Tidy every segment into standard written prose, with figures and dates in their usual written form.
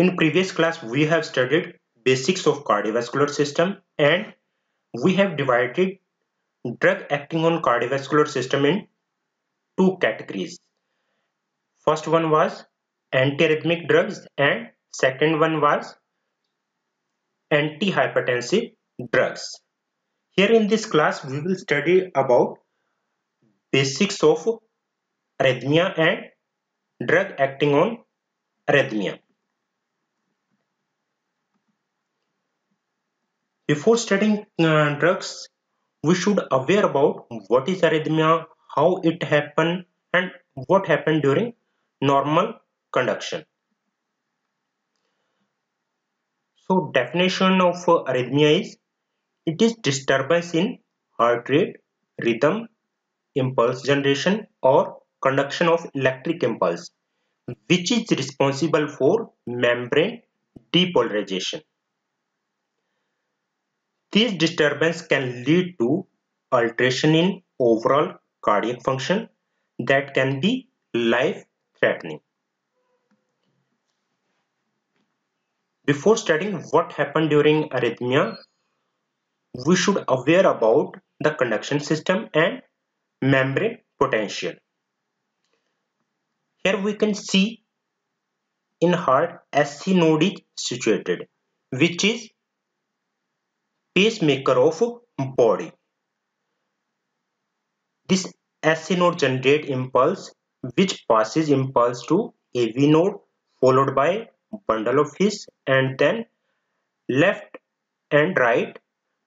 In previous class, we have studied basics of cardiovascular system and we have divided drug acting on cardiovascular system in two categories. First one was antiarrhythmic drugs and second one was antihypertensive drugs. Here in this class, we will study about basics of arrhythmia and drug acting on arrhythmia. Before studying drugs, we should aware about what is arrhythmia, how it happen, and what happened during normal conduction. So definition of arrhythmia is it is disturbance in heart rate, rhythm, impulse generation or conduction of electric impulse which is responsible for membrane depolarization. These disturbance can lead to alteration in overall cardiac function that can be life-threatening. Before studying what happened during arrhythmia, we should aware about the conduction system and membrane potential. Here we can see in heart SC node is situated, which is pacemaker of body. This SC node generate impulse which passes impulse to AV node followed by bundle of His and then left and right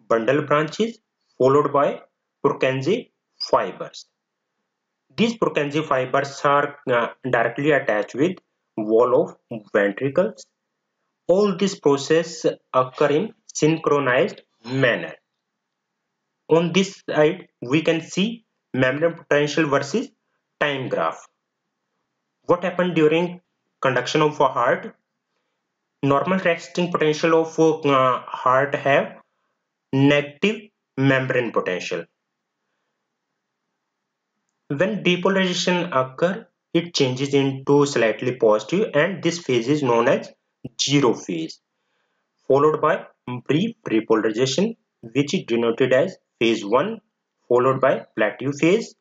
bundle branches followed by Purkinje fibers. These Purkinje fibers are directly attached with wall of ventricles. All this process occur in synchronized manner. On this side, we can see membrane potential versus time graph. What happened during conduction of a heart? Normal resting potential of heart have negative membrane potential. When depolarization occur, it changes into slightly positive and this phase is known as zero phase, followed by brief repolarization which is denoted as phase 1, followed by plateau phase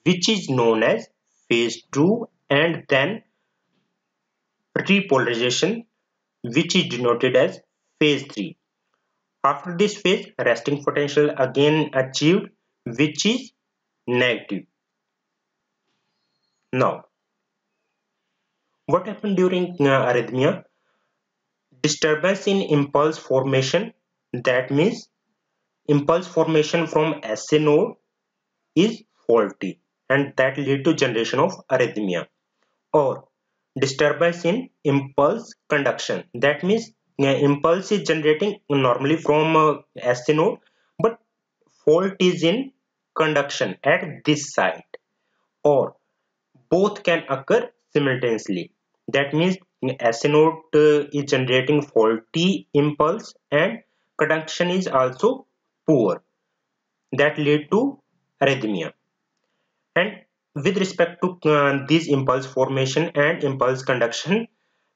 which is known as phase 2 and then repolarization which is denoted as phase 3. After this phase, resting potential again achieved which is negative. Now, what happened during arrhythmia? Disturbance in impulse formation, that means impulse formation from SA node is faulty and that lead to generation of arrhythmia. Or disturbance in impulse conduction, that means impulse is generating normally from SA node but fault is in conduction at this site, or both can occur simultaneously. That means SA node is generating faulty impulse and conduction is also poor, that lead to arrhythmia. And with respect to these impulse formation and impulse conduction,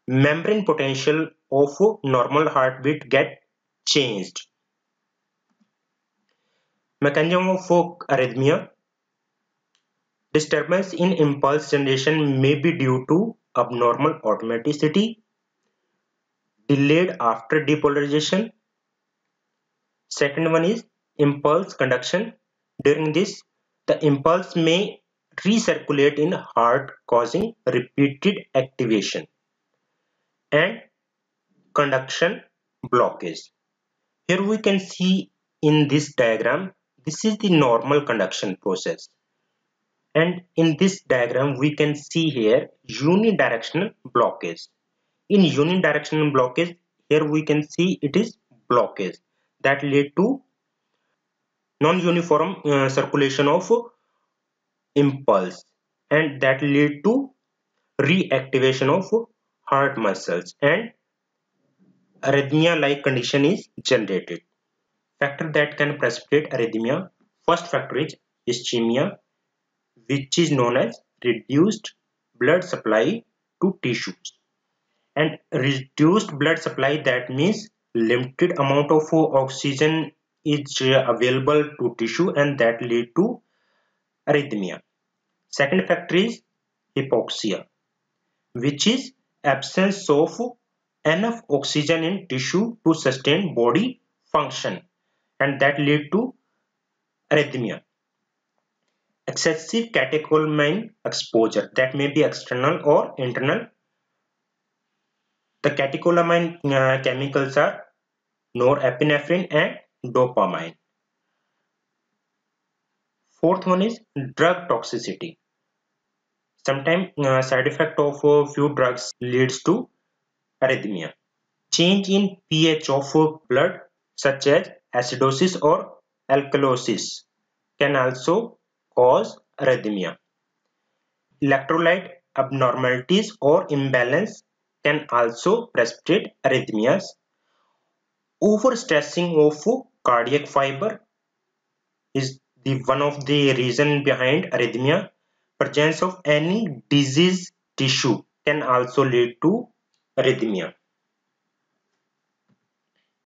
membrane potential of normal heartbeat get changed. Mechanism of arrhythmia. Disturbance in impulse generation may be due to abnormal automaticity, delayed after depolarization. Second one is impulse conduction. During this, the impulse may recirculate in heart causing repeated activation. And conduction blockage. Here we can see in this diagram, this is the normal conduction process. And in this diagram, we can see here unidirectional blockage. In unidirectional blockage, here we can see it is blockage that lead to non-uniform circulation of impulse and that lead to reactivation of heart muscles and arrhythmia-like condition is generated. Factor that can precipitate arrhythmia. First factor is ischemia, which is known as reduced blood supply to tissues. And reduced blood supply, that means limited amount of oxygen is available to tissue, and that lead to arrhythmia. Second factor is hypoxia, which is absence of enough oxygen in tissue to sustain body function, and that lead to arrhythmia. Excessive catecholamine exposure, that may be external or internal. The catecholamine chemicals are norepinephrine and dopamine. Fourth one is drug toxicity. Sometimes side effect of a few drugs leads to arrhythmia. Change in pH of blood, such as acidosis or alkalosis, can also cause arrhythmia. Electrolyte abnormalities or imbalance can also precipitate arrhythmias. Overstressing of cardiac fiber is the one of the reason behind arrhythmia. Presence of any diseased tissue can also lead to arrhythmia.